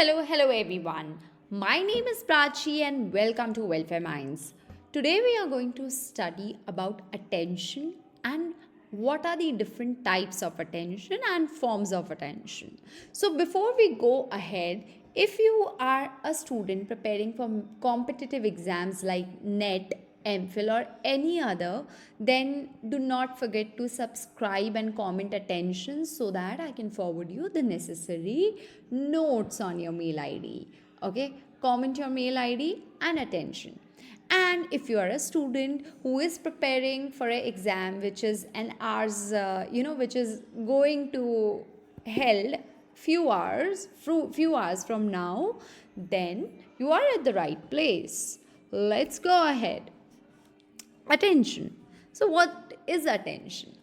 Hello everyone. My name is Prachi and welcome to Welfare Minds. Today we are going to study about attention and what are the different types of attention and forms of attention. So before we go ahead, if you are a student preparing for competitive exams like NET, MPhil or any other, then do not forget to subscribe and comment attention so that I can forward you the necessary notes on your mail ID. Okay, comment your mail ID and attention. And if you are a student who is preparing for an exam which is an hours, which is going to held few hours from now, then you are at the right place. Let's go ahead. Attention. So, what is attention?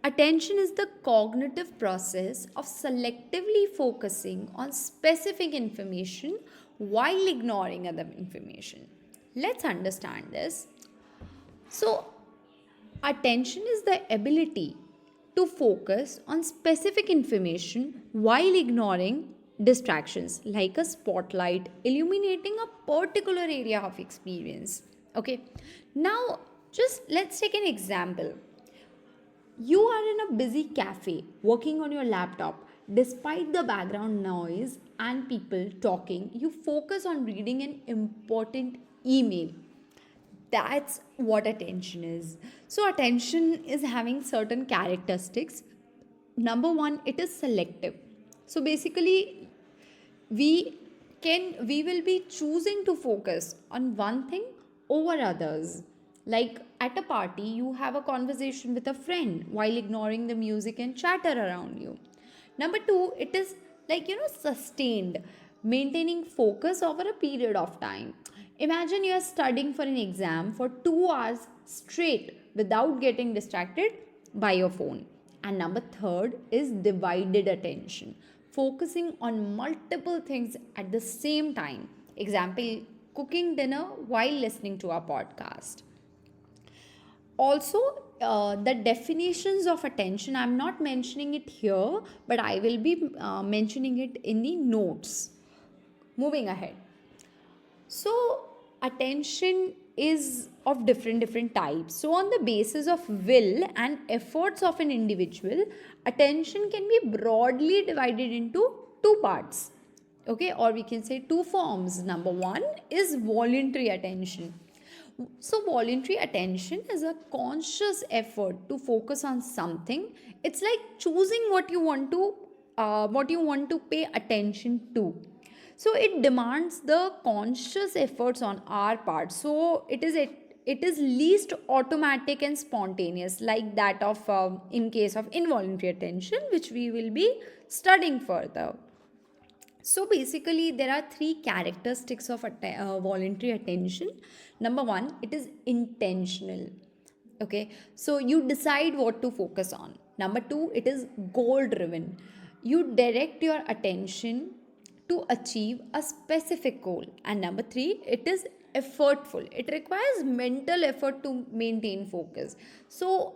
Attention is the cognitive process of selectively focusing on specific information while ignoring other information. Let's understand this. So, attention is the ability to focus on specific information while ignoring distractions like a spotlight illuminating a particular area of experience. Okay, now just let's take an example. You are in a busy cafe working on your laptop. Despite the background noise and people talking, you focus on reading an important email. That's what attention is. So, attention is having certain characteristics. Number one, it is selective. So, basically, we will be choosing to focus on one thing over others. Like at a party, you have a conversation with a friend while ignoring the music and chatter around you. Number two, it is sustained, maintaining focus over a period of time. Imagine you are studying for an exam for 2 hours straight without getting distracted by your phone. And number third is divided attention, focusing on multiple things at the same time. Example, cooking dinner while listening to our podcast. Also, the definitions of attention, I'm not mentioning it here, but I will be mentioning it in the notes. Moving ahead. So, attention is of different types. So, on the basis of will and efforts of an individual, attention can be broadly divided into two parts. Okay, or we can say two forms. Number one is voluntary attention. So, voluntary attention is a conscious effort to focus on something. It's like choosing what you want to pay attention to. So, it demands the conscious efforts on our part. So, it is least automatic and spontaneous, like that of in case of involuntary attention, which we will be studying further. So basically, there are three characteristics of voluntary attention. Number one, it is intentional. Okay, so you decide what to focus on. Number two, it is goal driven. You direct your attention to achieve a specific goal. And number three, it is effortful. It requires mental effort to maintain focus. So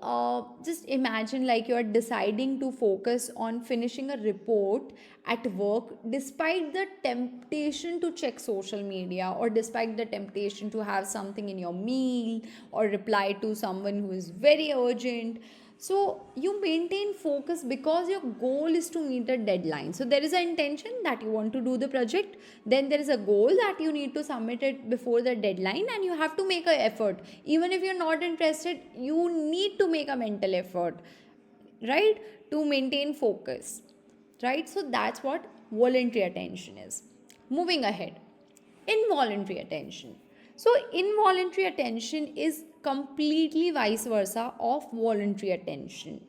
just imagine like you are deciding to focus on finishing a report at work despite the temptation to check social media, or despite the temptation to have something in your meal, or reply to someone who is very urgent. So you maintain focus because your goal is to meet a deadline. So there is an intention that you want to do the project, then there is a goal that you need to submit it before the deadline, and you have to make an effort. Even if you're not interested, you need to make a mental effort, right, to maintain focus, right? So that's what voluntary attention is. Moving ahead, involuntary attention. So involuntary attention is completely vice versa of voluntary attention.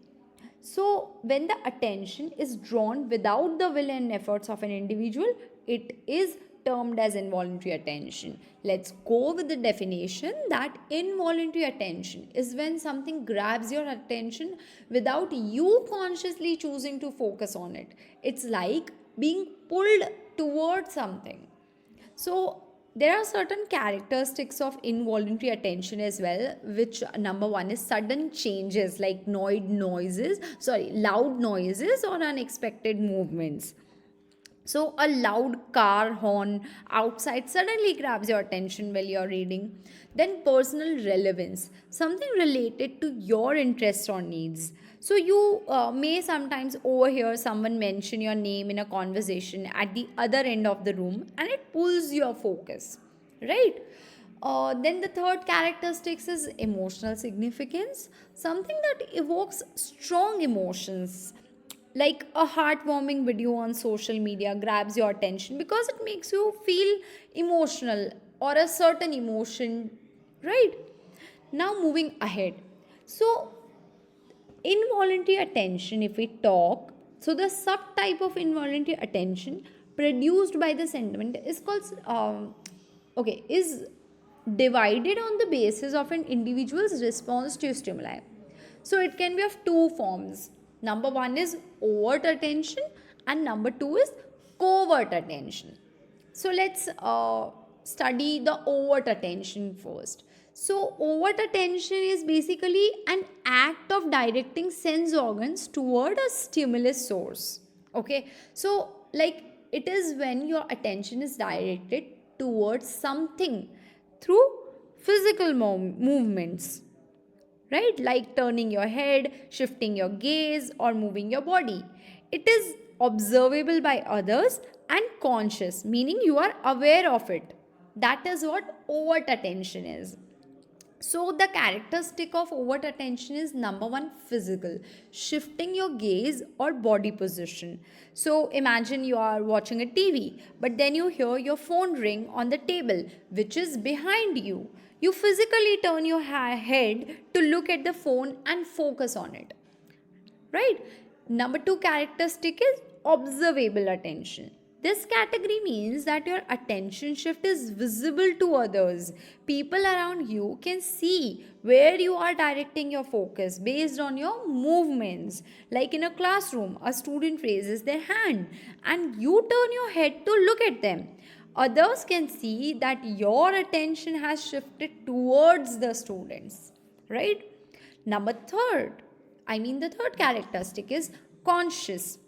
So when the attention is drawn without the will and efforts of an individual, it is termed as involuntary attention. Let's go with the definition that involuntary attention is when something grabs your attention without you consciously choosing to focus on it. It's like being pulled towards something. So there are certain characteristics of involuntary attention as well, which number one is sudden changes like loud noises or unexpected movements. So, a loud car horn outside suddenly grabs your attention while you're reading. Then, personal relevance, something related to your interests or needs. So, you may sometimes overhear someone mention your name in a conversation at the other end of the room, and it pulls your focus, right? Then the third characteristics is emotional significance, something that evokes strong emotions, like a heartwarming video on social media grabs your attention because it makes you feel emotional or a certain emotion, right? Now moving ahead, so involuntary attention, if we talk, so the subtype of involuntary attention produced by the sentiment is called is divided on the basis of an individual's response to stimuli. So it can be of two forms. Number one is overt attention, and number two is covert attention. So let's study the overt attention first. So, overt attention is basically an act of directing sense organs toward a stimulus source. Okay, so like it is when your attention is directed towards something through physical movements, right? Like turning your head, shifting your gaze, or moving your body. It is observable by others and conscious, meaning you are aware of it. That is what overt attention is. So, the characteristic of overt attention is number one, physical, shifting your gaze or body position. So, imagine you are watching a TV, but then you hear your phone ring on the table, which is behind you. You physically turn your head to look at the phone and focus on it, right? Number two characteristic is observable attention. This category means that your attention shift is visible to others. People around you can see where you are directing your focus based on your movements. Like in a classroom, a student raises their hand and you turn your head to look at them. Others can see that your attention has shifted towards the students, right? Number third, the third characteristic is conscious.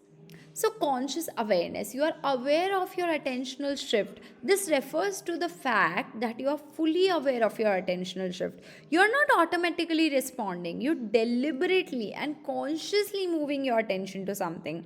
So, conscious awareness, you are aware of your attentional shift. This refers to the fact that you are fully aware of your attentional shift. You are not automatically responding, you deliberately and consciously moving your attention to something.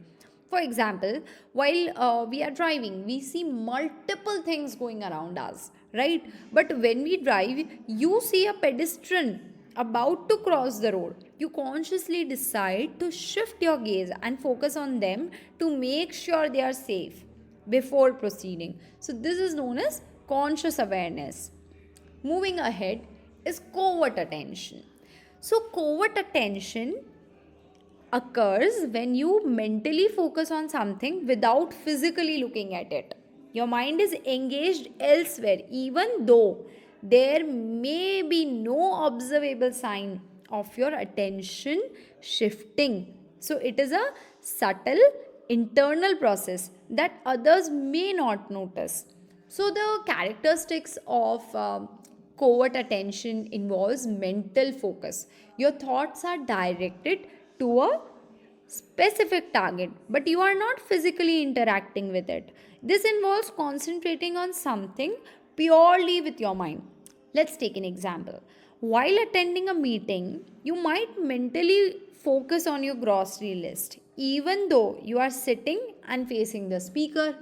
For example, while we are driving, we see multiple things going around us, right? But when we drive, you see a pedestrian about to cross the road. You consciously decide to shift your gaze and focus on them to make sure they are safe before proceeding. So, this is known as conscious awareness. Moving ahead is covert attention. So, covert attention occurs when you mentally focus on something without physically looking at it. Your mind is engaged elsewhere, even though there may be no observable sign of your attention shifting. So, it is a subtle internal process that others may not notice. So, the characteristics of covert attention involves mental focus. Your thoughts are directed to a specific target, but you are not physically interacting with it. This involves concentrating on something purely with your mind. Let's take an example. While attending a meeting, you might mentally focus on your grocery list, even though you are sitting and facing the speaker.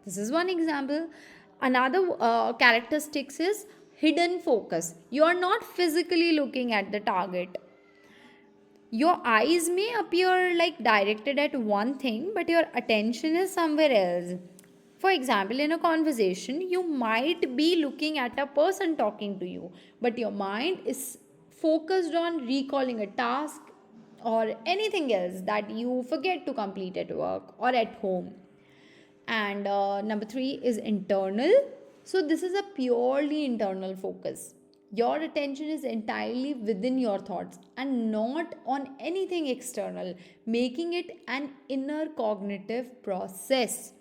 This is one example. Another characteristics is hidden focus. You are not physically looking at the target. Your eyes may appear like directed at one thing, but your attention is somewhere else. For example, in a conversation, you might be looking at a person talking to you, but your mind is focused on recalling a task or anything else that you forget to complete at work or at home. And number three is internal. So this is a purely internal focus. Your attention is entirely within your thoughts and not on anything external, making it an inner cognitive process.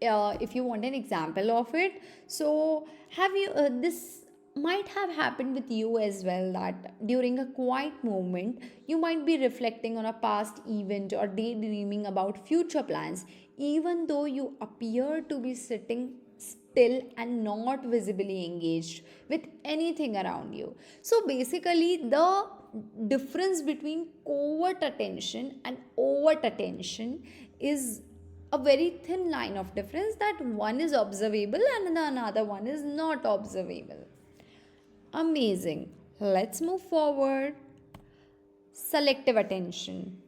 If you want an example of it, so have you this might have happened with you as well, that during a quiet moment you might be reflecting on a past event or daydreaming about future plans, even though you appear to be sitting still and not visibly engaged with anything around you. So basically, the difference between covert attention and overt attention is a very thin line of difference, that one is observable and the another one is not observable. Amazing. Let's move forward. Selective attention.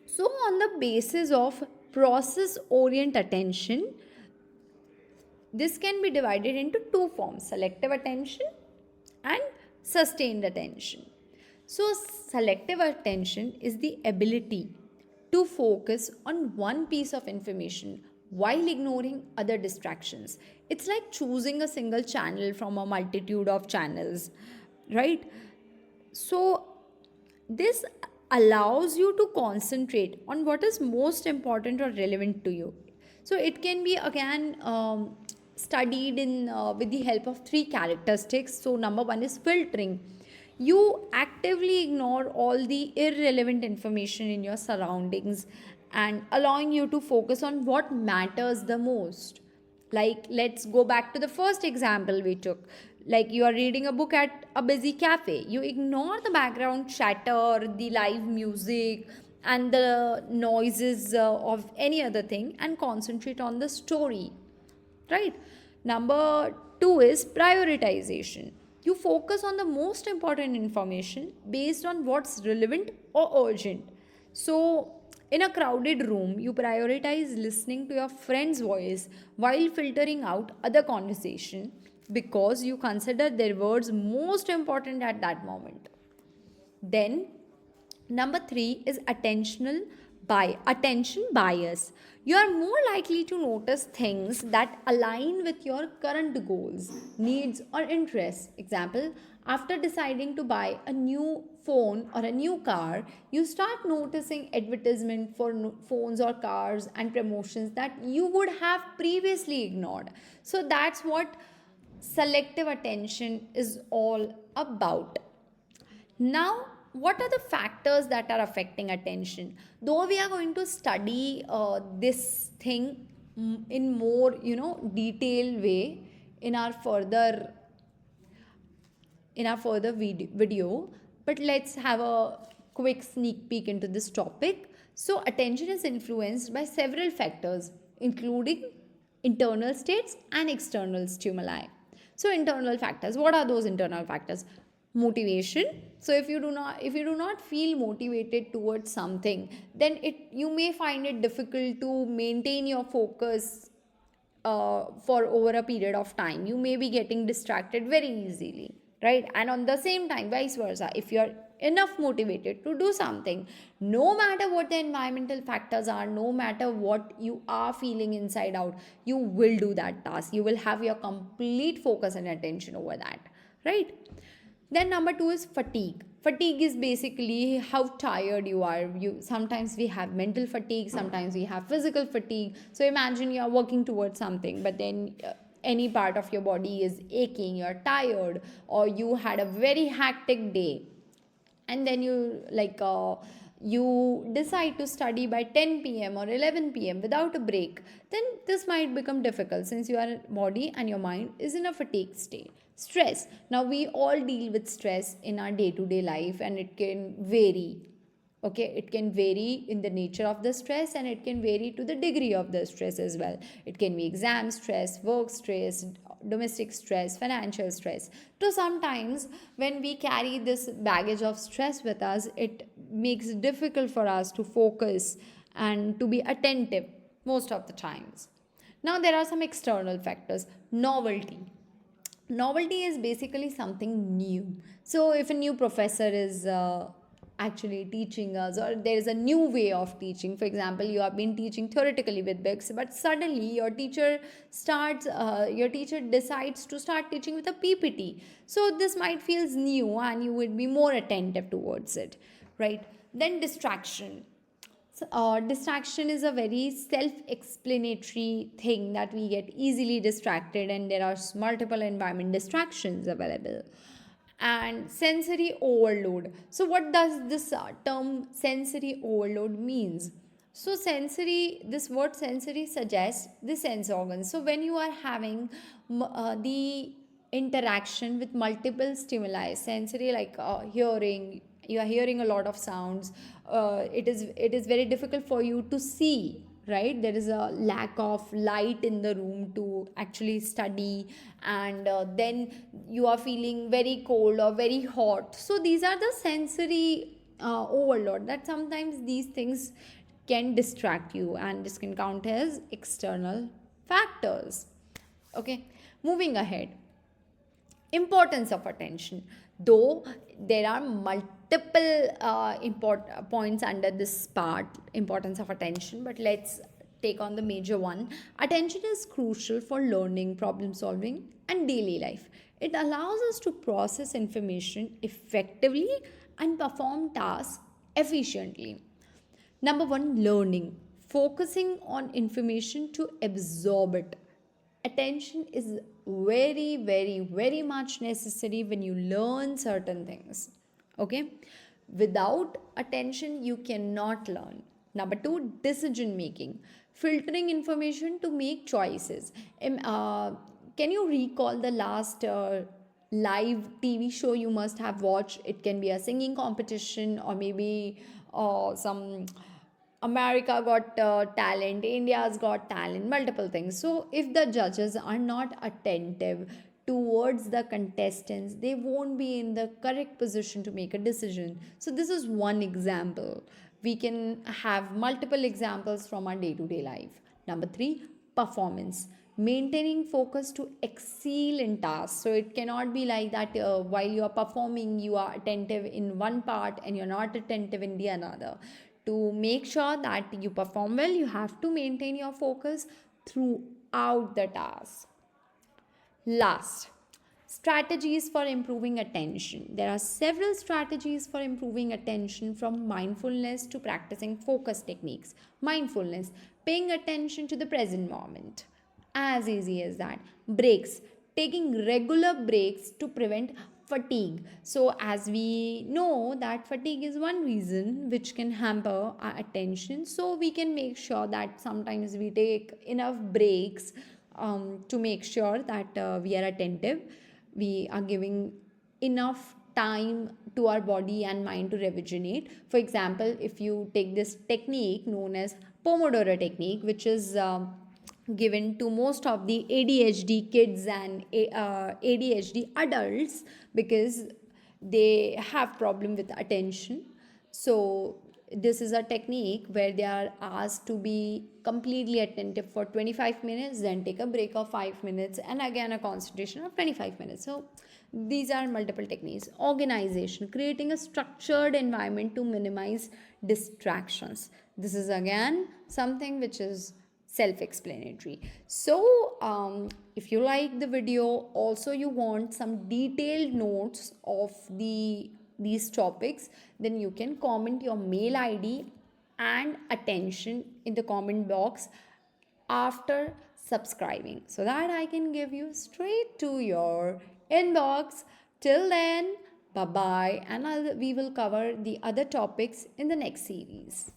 So, on the basis of process orient attention, this can be divided into two forms: selective attention and sustained attention. So, selective attention is the ability to focus on one piece of information while ignoring other distractions. It's like choosing a single channel from a multitude of channels, right? So, this allows you to concentrate on what is most important or relevant to you. So, it can be again studied in with the help of three characteristics. So, number one is filtering. You actively ignore all the irrelevant information in your surroundings and allowing you to focus on what matters the most. Like, let's go back to the first example we took. Like, you are reading a book at a busy cafe, you ignore the background chatter, the live music, and the noises of any other thing, and concentrate on the story, right? Number two is prioritization. You focus on the most important information based on what's relevant or urgent. So, in a crowded room, you prioritize listening to your friend's voice while filtering out other conversation, because you consider their words most important at that moment. Then, number three is attention bias. You are more likely to notice things that align with your current goals, needs, or interests. Example: after deciding to buy a new phone or a new car, you start noticing advertisement for phones or cars and promotions that you would have previously ignored. So that's what selective attention is all about. Now, what are the factors that are affecting attention? Though we are going to study this thing in more, detailed way in our further video, but let's have a quick sneak peek into this topic. So, attention is influenced by several factors, including internal states and external stimuli. So, internal factors. What are those internal factors? Motivation. So if you do not feel motivated towards something, then you may find it difficult to maintain your focus for over a period of time. You may be getting distracted very easily, right? And on the same time, vice versa, if you're enough motivated to do something, no matter what the environmental factors are, no matter what you are feeling inside out, you will do that task. You will have your complete focus and attention over that, right? Then number two is fatigue. Fatigue is basically how tired you are. You sometimes we have mental fatigue, sometimes we have physical fatigue. So imagine you are working towards something, but then any part of your body is aching, you're tired, or you had a very hectic day, and then you decide to study by 10 p.m. or 11 p.m. without a break, then this might become difficult, since your body and your mind is in a fatigue state. Stress. Now, we all deal with stress in our day to day life, and it can vary. Okay, it can vary in the nature of the stress, and it can vary to the degree of the stress as well. It can be exam stress, work stress, domestic stress, financial stress. So sometimes when we carry this baggage of stress with us, it makes it difficult for us to focus and to be attentive most of the times. Now, there are some external factors. Novelty is basically something new. So if a new professor is actually teaching us, or there is a new way of teaching, for example, you have been teaching theoretically with books, but suddenly your teacher decides to start teaching with a ppt, so this might feels new and you would be more attentive towards it, right? Then distraction. Distraction is a very self-explanatory thing that we get easily distracted, and there are multiple environment distractions available. And sensory overload. So what does this term sensory overload means? So sensory, this word sensory suggests the sense organs. So when you are having the interaction with multiple stimuli, sensory, like hearing, you are hearing a lot of sounds, it is very difficult for you to see, right? There is a lack of light in the room to actually study, and then you are feeling very cold or very hot. So these are the sensory overload, that sometimes these things can distract you, and this can count as external factors. Okay, moving ahead. Importance of attention. Though there are multiple points under this part, importance of attention, but let's take on the major one. Attention is crucial for learning, problem solving, and daily life. It allows us to process information effectively and perform tasks efficiently. Number one, learning. Focusing on information to absorb it. Attention is very, very, very much necessary when you learn certain things. Okay? Without attention, you cannot learn. Number two, decision making. Filtering information to make choices. Can you recall the last live TV show you must have watched? It can be a singing competition, or maybe some America Got Talent, India's Got Talent, multiple things. So, if the judges are not attentive towards the contestants, they won't be in the correct position to make a decision. So, this is one example. We can have multiple examples from our day to day life. Number three, performance. Maintaining focus to excel in tasks. So it cannot be like that while you are performing, you are attentive in one part and you're not attentive in the another. To make sure that you perform well, you have to maintain your focus throughout the task. Last, strategies for improving attention. There are several strategies for improving attention, from mindfulness to practicing focus techniques. Mindfulness, paying attention to the present moment. As easy as that. Breaks, taking regular breaks to prevent fatigue. So as we know that fatigue is one reason which can hamper our attention, so we can make sure that sometimes we take enough breaks to make sure that we are attentive, we are giving enough time to our body and mind to rejuvenate. For example, if you take this technique known as Pomodoro technique, which is given to most of the ADHD kids and ADHD adults, because they have problem with attention. So this is a technique where they are asked to be completely attentive for 25 minutes, then take a break of 5 minutes, and again a concentration of 25 minutes. So these are multiple techniques. Organization, creating a structured environment to minimize distractions. This is again something which is self-explanatory. So if you like the video, also you want some detailed notes of these topics, then you can comment your mail ID and attention in the comment box after subscribing, so that I can give you straight to your inbox. Till then, bye bye, and we will cover the other topics in the next series.